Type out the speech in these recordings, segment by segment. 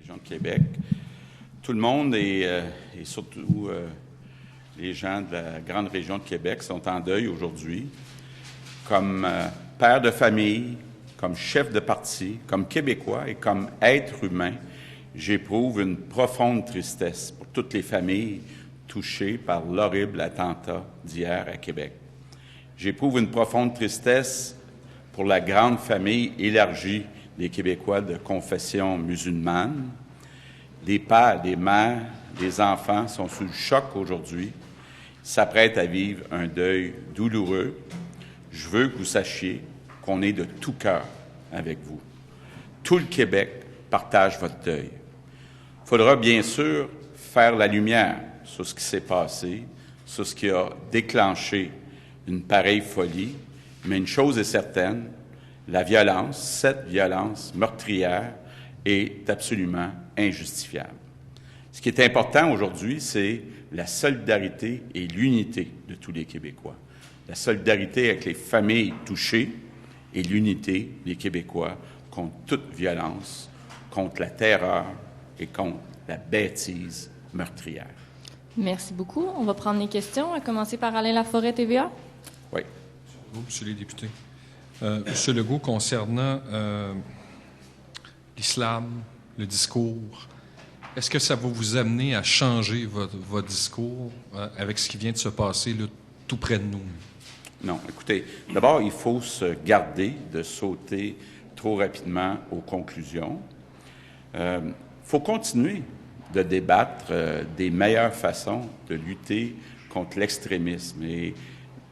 région de Québec. Tout le monde et surtout les gens de la grande région de Québec sont en deuil aujourd'hui. Comme père de famille, comme chef de parti, comme Québécois et comme être humain, j'éprouve une profonde tristesse pour toutes les familles touchées par l'horrible attentat d'hier à Québec. J'éprouve une profonde tristesse pour la grande famille élargie des Québécois de confession musulmane. Des pères, des mères, des enfants sont sous le choc aujourd'hui, s'apprêtent à vivre un deuil douloureux. Je veux que vous sachiez qu'on est de tout cœur avec vous. Tout le Québec partage votre deuil. Il faudra bien sûr faire la lumière sur ce qui s'est passé, sur ce qui a déclenché une pareille folie, mais une chose est certaine, la violence, cette violence meurtrière, est absolument injustifiable. Ce qui est important aujourd'hui, c'est la solidarité et l'unité de tous les Québécois. La solidarité avec les familles touchées et l'unité des Québécois contre toute violence, contre la terreur et contre la bêtise meurtrière. Merci beaucoup. On va prendre les questions, à commencer par Alain Laforêt, TVA. Oui. Monsieur les députés. Monsieur Legault, concernant l'islam, le discours, est-ce que ça va vous amener à changer votre discours avec ce qui vient de se passer là, tout près de nous? Non. Écoutez, d'abord, il faut se garder de sauter trop rapidement aux conclusions. Il faut continuer de débattre des meilleures façons de lutter contre l'extrémisme. Et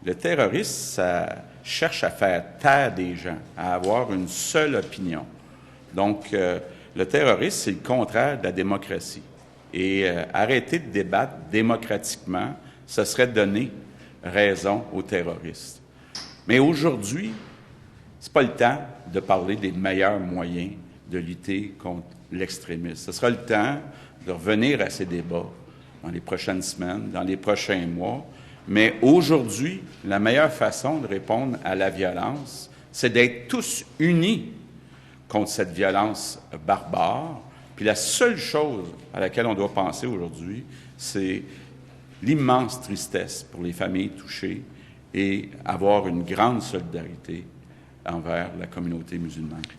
le terrorisme, ça cherche à faire taire des gens, à avoir une seule opinion. Donc, le terrorisme, c'est le contraire de la démocratie. Et arrêter de débattre démocratiquement, ce serait donner raison aux terroristes. Mais aujourd'hui, ce n'est pas le temps de parler des meilleurs moyens de lutter contre l'extrémisme. Ce sera le temps de revenir à ces débats dans les prochaines semaines, dans les prochains mois. Mais aujourd'hui, la meilleure façon de répondre à la violence, c'est d'être tous unis contre cette violence barbare. Puis la seule chose à laquelle on doit penser aujourd'hui, c'est l'immense tristesse pour les familles touchées et avoir une grande solidarité envers la communauté musulmane.